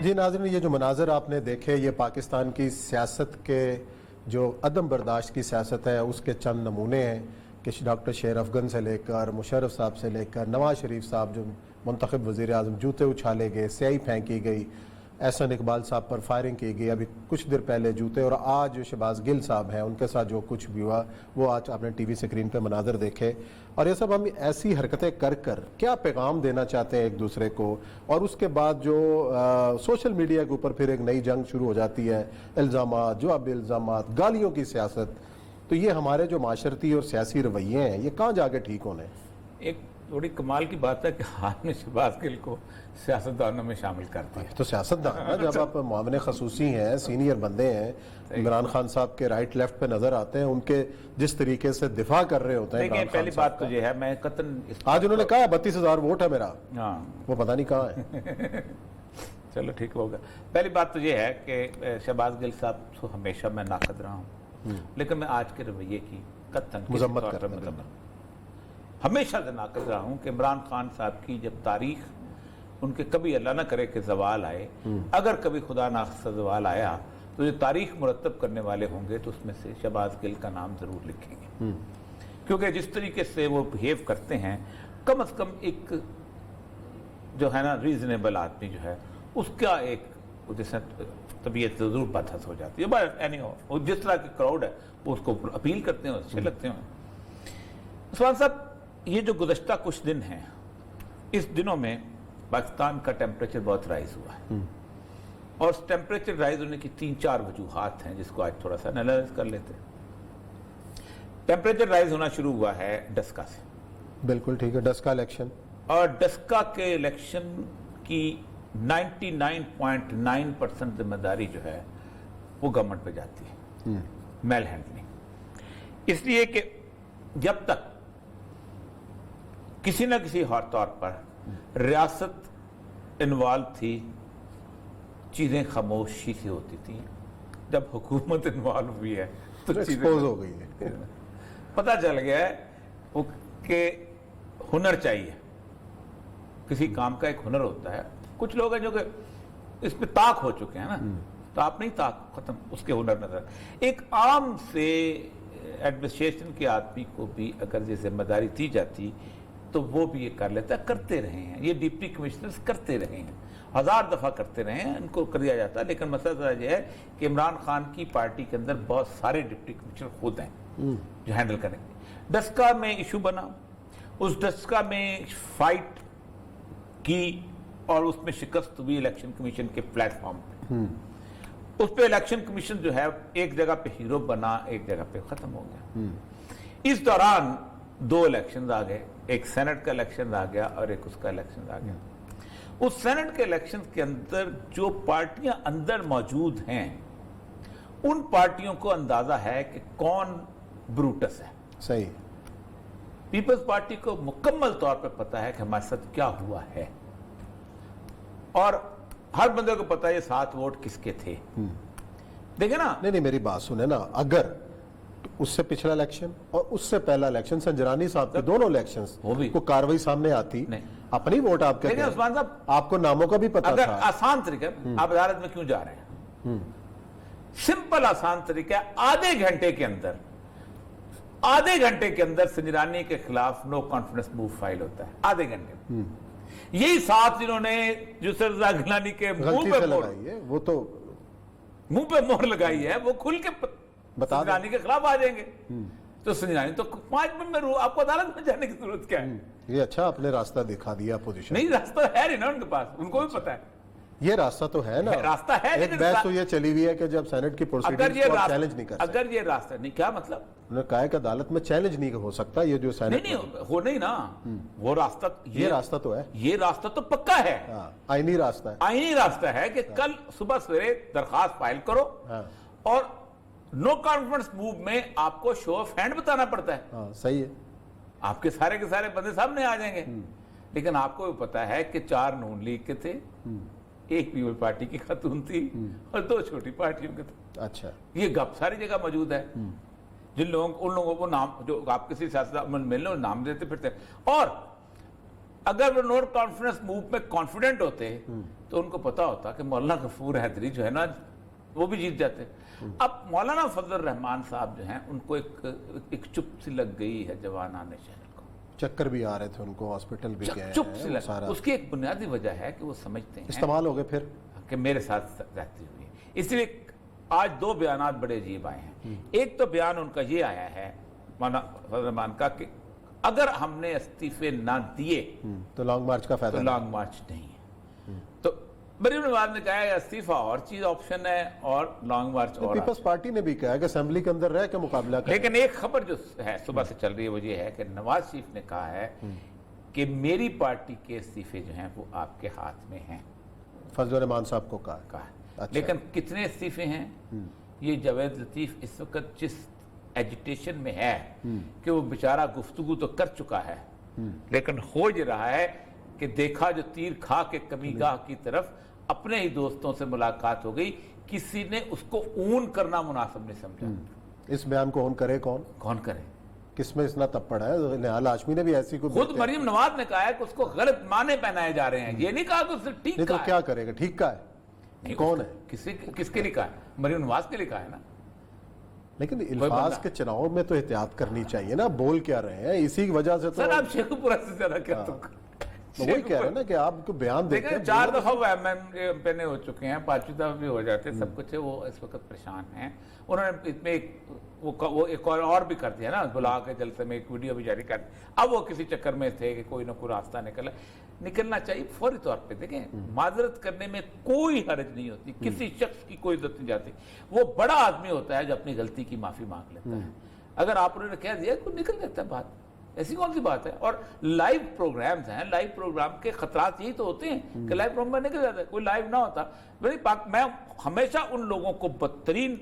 جی ناظرین، یہ جو مناظر آپ نے دیکھے یہ پاکستان کی سیاست کے جو عدم برداشت کی سیاست ہے اس کے چند نمونے ہیں کہ ڈاکٹر شیر افغن سے لے کر مشرف صاحب سے لے کر نواز شریف صاحب جو منتخب وزیر اعظم جوتے اچھالے گئے، سیاہی پھینکی گئی، احسن اقبال صاحب پر فائرنگ کی گئی ابھی کچھ دیر پہلے جوتے، اور آج جو شہباز گل صاحب ہیں ان کے ساتھ جو کچھ بھی ہوا وہ آج آپ نے ٹی وی سکرین پہ مناظر دیکھے. اور یہ سب ہم ایسی حرکتیں کر کر کیا پیغام دینا چاہتے ہیں ایک دوسرے کو، اور اس کے بعد جو سوشل میڈیا کے اوپر پھر ایک نئی جنگ شروع ہو جاتی ہے، الزامات، جواب الزامات، گالیوں کی سیاست. تو یہ ہمارے جو معاشرتی اور سیاسی رویے ہیں یہ کہاں جا کے ٹھیک ہونے ہیں؟ ایک تھوڑی کمال کی بات ہے کہ آپ نے شہباز گل کو سیاستدانوں میں شامل کر دیا. تو سیاستدان جب آپ معاون خصوصی ہیں، سینئر بندے ہیں، عمران خان صاحب کے رائٹ لیفٹ پہ نظر آتے ہیں، ان کے جس طریقے سے دفاع کر رہے ہوتے ہیں. دیکھیں پہلی بات تو یہ ہے، میں قطن آج انہوں نے کہا 32,000 ووٹ ہے میرا، وہ پتہ نہیں کہاں ہے. چلو ٹھیک ہوگا. پہلی بات تو یہ ہے کہ شہباز گل صاحب کو ہمیشہ میں ناقد رہا ہوں، لیکن میں آج کے رویے کی قطن مذمت کر رہا ہوں. ہمیشہ سے ناقد رہا ہوں کہ عمران خان صاحب کی جب تاریخ ان کے کبھی اللہ نہ کرے کہ زوال آئے، اگر کبھی خدا ناخواستہ زوال آیا تو جو تاریخ مرتب کرنے والے ہوں گے تو اس میں سے شہباز گل کا نام ضرور لکھیں گے، کیونکہ جس طریقے سے وہ بہیو کرتے ہیں، کم از کم ایک جو ہے نا ریزنیبل آدمی جو ہے اس کا ایک جیسے طبیعت ضرور بدحس ہو جاتی ہے. جس طرح کی کراؤڈ ہے وہ اس کو اپیل کرتے ہیں، اچھے لگتے ہیں. عثمان صاحب، یہ جو گزشتہ کچھ دن ہیں، اس دنوں میں پاکستان کا ٹیمپریچر بہت رائز ہوا ہے، اور اس ٹیمپریچر رائز ہونے کی 3-4 وجوہات ہیں جس کو آج تھوڑا سا انالائز کر لیتے ہیں. ٹیمپریچر رائز ہونا شروع ہوا ہے ڈسکا سے. بالکل ٹھیک ہے، ڈسکا الیکشن، اور ڈسکا کے الیکشن کی 99.9% ذمہ داری جو ہے وہ گورنمنٹ پہ جاتی ہے، میل ہینڈلنگ. اس لیے کہ جب تک کسی نہ کسی طور پر ریاست انوالو تھی چیزیں خاموشی سے ہوتی تھیں. جب حکومت انوالو ہوئی ہے تو ایکسپوز ہو گئی ہے. پتہ چل گیا ہے کہ ہنر چاہیے، کسی کام کا ایک ہنر ہوتا ہے. کچھ لوگ ہیں جو کہ اس پہ طاق ہو چکے ہیں نا، تو آپ نہیں طاق ختم، اس کے ہنر نظر. ایک عام سے ایڈمنسٹریشن کے آدمی کو بھی اگر یہ ذمہ داری دی جاتی تو وہ بھی یہ کر لیتا ہے. کرتے رہے ہیں یہ ڈپٹی کمشنرز، کرتے رہے ہیں، 1000 دفعہ کرتے رہے ہیں، ان کو کر دیا جاتا ہے. لیکن مسئلہ ذرا یہ ہے کہ عمران خان کی پارٹی کے اندر بہت سارے ڈپٹی کمشنر خود ہیں جو ہینڈل کریں گے. ڈسکا میں ایشو بنا، اس ڈسکا میں فائٹ کی اور اس میں شکست ہوئی الیکشن کمیشن کے پلیٹ فارم پہ. اس پہ الیکشن کمیشن جو ہے ایک جگہ پہ ہیرو بنا، ایک جگہ پہ ختم ہو گیا. اس دوران 2 الیکشنز آ گئے، ایک سینٹ کا الیکشن آ گیا اور ایک اس کا الیکشن آ گیا. اس سینٹ کے الیکشن کے اندر جو پارٹیاں اندر موجود ہیں ان پارٹیوں کو اندازہ ہے کہ کون بروٹس ہے. صحیح. پیپلز پارٹی کو مکمل طور پر پتہ ہے کہ ہمارے ساتھ کیا ہوا ہے، اور ہر بندے کو پتہ ہے یہ 7 ووٹ کس کے تھے. دیکھیں نا، نہیں میری بات سنیں نا، اگر اس سے پچھلا الیکشن اور اس سے پہلا الیکشن سنجرانی صاحب کے دونوں الیکشنز کو کاروائی سامنے آتی، اپنی ووٹ آپ لیکن عثمان صاحب آپ کو ناموں کا بھی پتہ تھا. اگر آسان طریقہ، آپ عدالت میں کیوں جا رہے ہیں؟ سمپل آسان طریقہ ہے، آدھے گھنٹے کے اندر سنجرانی کے خلاف نو کانفیڈنس موو فائل ہوتا ہے. آدھے گھنٹے میں یہی 7 جنہوں نے یسر رضا گیلانی کے منہ پہ مہر لگائی ہے وہ کھل کے سنجرانی کے خلاف آ جائیں گے. تو سنجرانی تو 5 منٹ میں آپ کو عدالت میں جانے کی ضرورت کیا ہے؟ یہ اچھا آپ نے راستہ دکھا دیا اپوزیشن. نہیں، راستہ ہے نہیں نا ان کے پاس، ان کو بھی پتہ ہے یہ راستہ تو ہے نا. راستہ ہے، ایک بحث تو یہ چلی ہوئی ہے کہ جب سینٹ کی پروسیڈنگز کو چیلنج نہیں کر سکتے. اگر یہ راستہ نہیں، کیا مطلب؟ انہوں نے کہا ہے کہ عدالت میں چیلنج نہیں ہو سکتا یہ جو سینٹ. نہیں ہو نہیں نا، وہ راستہ، یہ راستہ تو ہے، یہ راستہ تو پکا ہے، آئینی راستہ ہے. آئینی راستہ ہے کہ کل صبح سویرے درخواست فائل کرو اور نو کانفیڈنس موو میں آپ کو شو آف ہینڈ بتانا پڑتا ہے. صحیح ہے، آپ کے سارے بندے سامنے آ جائیں گے. لیکن آپ کو بھی پتا ہے کہ 4 نون لیگ کے تھے، 1 پیپل پارٹی کی خاتون تھی اور 2 چھوٹی پارٹیوں کے تھے. اچھا، یہ گپ ساری جگہ موجود ہے. ان لوگوں کو نام جو آپ کسی سیاست میں ملنے نام دیتے پھرتے. اور اگر وہ نو کانفیڈنس موو میں کانفیڈنٹ ہوتے تو ان کو پتا ہوتا کہ مولانا غفور حیدری جو ہے نا وہ بھی جیت جاتے. اب مولانا فضل الرحمان صاحب جو ہیں ان کو ایک چپ سی لگ گئی ہے جوانان شہر کو, چکر بھی آ رہے تھے ان کو, ہاسپٹل بھی گئے, چپ سی لگ. اس کی ایک بنیادی وجہ ہے کہ وہ سمجھتے ہیں استعمال ہو گئے پھر کہ میرے ساتھ رہتی ہوئی. اس لیے آج دو بیانات بڑے عجیب آئے ہیں. ایک تو بیان ان کا یہ آیا ہے مولانا فضل الرحمان کا کہ اگر ہم نے استعفے نہ دیے تو لانگ مارچ کا فائدہ تو لانگ مارچ نہیں ہے. تو مریم نواز نے کہا ہے استعفیٰ اور چیز آپشن ہے اور لانگ مارچ اور. پیپلز پارٹی نے بھی کہا کہ اسمبلی کے اندر رہ کے مقابلہ کریں. لیکن ایک خبر جو ہے صبح سے چل رہی ہے وہ یہ ہے کہ نواز شریف نے کہا ہے کہ میری پارٹی کے استعفے جو ہیں وہ آپ کے ہاتھ میں ہیں. فضل الرحمان صاحب کو کہا. لیکن کتنے استعفے ہیں یہ جاوید لطیف اس وقت جس ایجیٹیشن میں ہے کہ وہ بیچارہ گفتگو تو کر چکا ہے لیکن ہو یہ رہا ہے کہ دیکھا جو تیر کھا کے کمی گاہ کی طرف اپنے ہی دوستوں سے ملاقات ہو گئی, کسی نے اس کو اون کرنا مناسب نہیں سمجھا. اس بیان کو اون کرے کون کرے؟ کس میں اتنا تپڑ ہے؟ نہال ہاشمی نے بھی ایسی کوئی خود مریم نواز نے کہا ہے کہ اس کو غلط معنی پہنائے جا رہے ہیں. یہ نہیں کہا کہ اس نے ٹھیک کہا ہے. تو کیا کرے گا؟ ٹھیک کہا ہے کون ہے؟ کس کے لکھا ہے؟ مریم نواز کے لکھا ہے نا. لیکن الفاظ کے چناؤ میں تو احتیاط کرنی چاہیے نا, بول کیا رہے ہیں اسی وجہ سے. تو سر آپ شیخ پورا سے زیادہ کیا تو وہی کہہ رہے ہیں نا کہ آپ کو بیان دیتے ہیں. 4 دفعہ وہ ایم پی نے ہو چکے ہیں, 5ویں دفعہ بھی ہو جاتے ہیں, سب کچھ ہے. وہ اس وقت پریشان ہیں. انہوں نے اس میں وہ ایک اور بھی کر دیا نا, بلا کے جلسے میں ایک ویڈیو بھی جاری کر دی. اب وہ کسی چکر میں تھے کہ کوئی نہ کوئی راستہ نکلنا چاہیے فوری طور پہ. دیکھیں معذرت کرنے میں کوئی حرج نہیں ہوتی, کسی شخص کی کوئی عزت نہیں جاتی. وہ بڑا آدمی ہوتا ہے جو اپنی غلطی کی معافی مانگ لیتا ہے. اگر آپ نے کہہ دیا تو نکل جاتا ہے بات, ایسی کون سی بات ہے. اور لائیو پروگرامز ہیں, لائیو پروگرام کے خطرات یہی تو ہوتے ہیں کہ لائیو پروگرام میں نکل جاتا ہے. کوئی لائیو نہ ہوتا. میں ہمیشہ ان لوگوں کو بدترین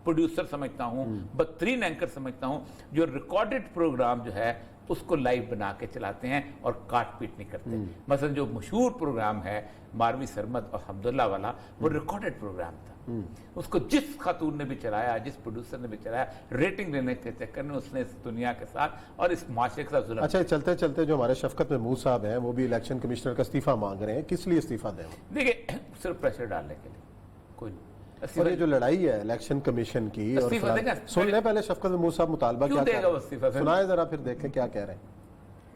پروڈیوسر سمجھتا ہوں, بدترین اینکر سمجھتا ہوں جو ریکارڈڈ پروگرام جو ہے اس کو لائیو بنا کے چلاتے ہیں اور کاٹ پیٹ نہیں کرتے. مثلا جو مشہور پروگرام ہے ماروی سرمد اور حمداللہ والا, وہ ریکارڈڈ پروگرام تھا. اس کو جس خاتون نے بھی چلایا, جس پروڈیوسر نے بھی چلایا, ریٹنگ لینے کے چکر میں اس نے اس دنیا کے ساتھ اور اس معاشرے کے ساتھ ظلم. اچھا, چلتے چلتے جو ہمارے شفقت محمود صاحب ہیں وہ بھی الیکشن کمشنر کا استعفیٰ مانگ رہے ہیں. کس لیے استعفیٰ دیں؟ دیکھیں صرف پریشر ڈالنے کے لیے, کوئی نہیں. اور یہ جو لڑائی ہے الیکشن کمیشن کی, سن لیں پہلے شفقت محمود صاحب مطالبہ کیا کہہ رہے ہیں, سنائیں ذرا پھر دیکھیں کیا کہہ رہے ہیں.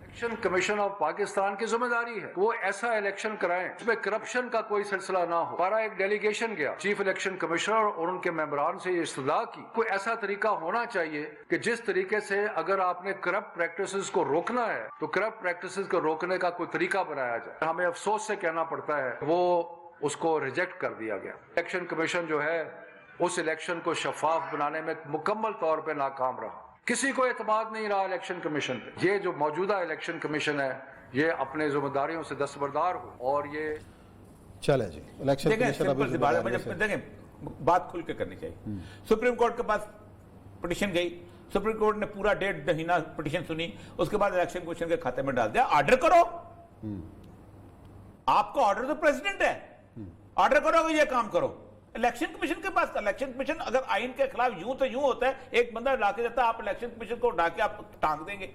الیکشن کمیشن آف پاکستان کی ذمہ داری ہے وہ ایسا الیکشن کرائیں اس میں کرپشن کا کوئی سلسلہ نہ ہو. ہمارا ایک ڈیلیگیشن گیا چیف الیکشن کمشنر اور ان کے ممبران سے یہ استدعا کی, کوئی ایسا طریقہ ہونا چاہیے کہ جس طریقے سے اگر آپ نے کرپٹ پریکٹسز کو روکنا ہے تو کرپٹ پریکٹسز کو روکنے کا کوئی طریقہ بنایا جائے. ہمیں افسوس سے کہنا پڑتا ہے وہ اس کو ریجیکٹ کر دیا گیا. الیکشن کمیشن جو ہے اس الیکشن کو شفاف بنانے میں مکمل طور پہ ناکام رہا. کسی کو اعتماد نہیں رہا الیکشن کمیشن پہ. یہ جو موجودہ الیکشن کمیشن ہے یہ اپنے ذمہ داریوں سے دستبردار ہو. اور یہ چلے جی الیکشن کمیشن دیکھیں بات کھل کے کرنی چاہیے. سپریم کورٹ کے پاس پٹیشن گئی, سپریم کورٹ نے پورا 1.5 مہینہ پٹیشن سنی, اس کے بعد الیکشن کمیشن کے کھاتے میں ڈال دیا. آرڈر کرو, آپ کا آرڈر تو پریزیڈنٹ ہے, آرڈر کرو کہ یہ کام کرو. الیکشن کمیشن کے پاس, الیکشن کمیشن اگر آئین کے خلاف یوں تو یوں ہوتا ہے, ایک بندہ لا کے جاتا ہے, آپ الیکشن کمیشن کو اٹھا کے آپ ٹانگ دیں گے.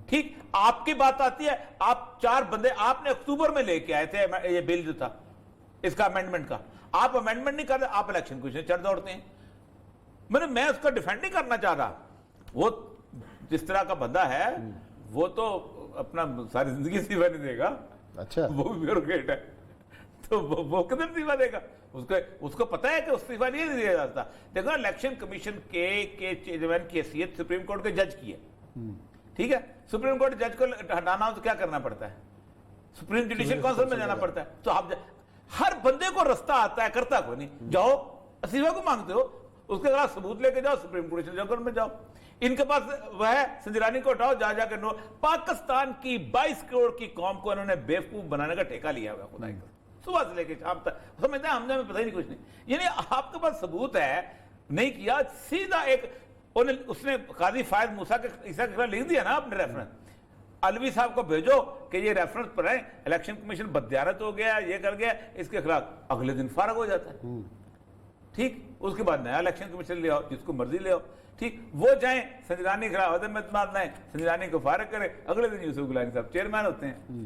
ٹھیک, آپ کی بات آتی ہے, آپ 4 بندے آپ نے اکتوبر میں لے کے آئے تھے یہ بل جو تھا اس کا امینڈمنٹ کا, آپ امینڈمنٹ نہیں کرتے, آپ الیکشن کمیشن چڑھ دوڑتے ہیں. میں اس کا ڈیفینڈ نہیں کرنا چاہ رہا, وہ جس طرح کا بندہ ہے وہ تو اپنا ساری زندگی استعفیٰ نہیں دے گا. اچھا, وہ بھی بیوروکریٹ ہے تو وہ کدھر استعفیٰ دے گا. اس کو پتا ہے کہ استعفیٰ نہیں دیا جاتا. دیکھو الیکشن کمیشن کے چیئرمین کی حیثیت سپریم کورٹ کے جج کی ہے. ٹھیک ہے, سپریم کورٹ جج کو ہٹانا ہو تو کیا کرنا پڑتا ہے, سپریم جوڈیشل کونسل میں جانا پڑتا ہے. تو آپ ہر بندے کو رستہ آتا ہے, کرتا کوئی نہیں. جاؤ استعفیٰ کو مانگتے ہو, اس کے خلاف ثبوت لے کے جاؤ, سپریم کورٹ میں جاؤ. ان کے پاس وہ ہے سنجرانی کو ہٹاؤ, جا کے. پاکستان کی 22 کروڑ کی قوم کو انہوں نے بیوقوف بنانے کا ٹھیکہ لیا ہوا, خدا کا, صبح سے لے کے شام تک. سمجھتے ہیں ہم نے پتہ ہی نہیں کچھ نہیں. یعنی آپ کے پاس ثبوت ہے, نہیں کیا, سیدھا ایک اس نے قاضی فائز موسیٰ کے عیسیٰ کے خلاف لکھ دیا نا اپنے ریفرنس, علوی صاحب کو بھیجو کہ یہ ریفرنس پر ہے, الیکشن کمیشن بددیانت ہو گیا, یہ کر گیا, اس کے خلاف اگلے دن فارغ ہو جاتا ہے. ٹھیک, اس کے بعد نیا الیکشن کمیشن لے آؤ, جس کو مرضی لے آؤ. ٹھیک, وہ جائیں سنجرانی کے خلاف عدم اعتماد لائیں, سنجرانی کو فارغ کرے, اگلے دن یوسف گیلانی صاحب چیئرمین ہوتے ہیں.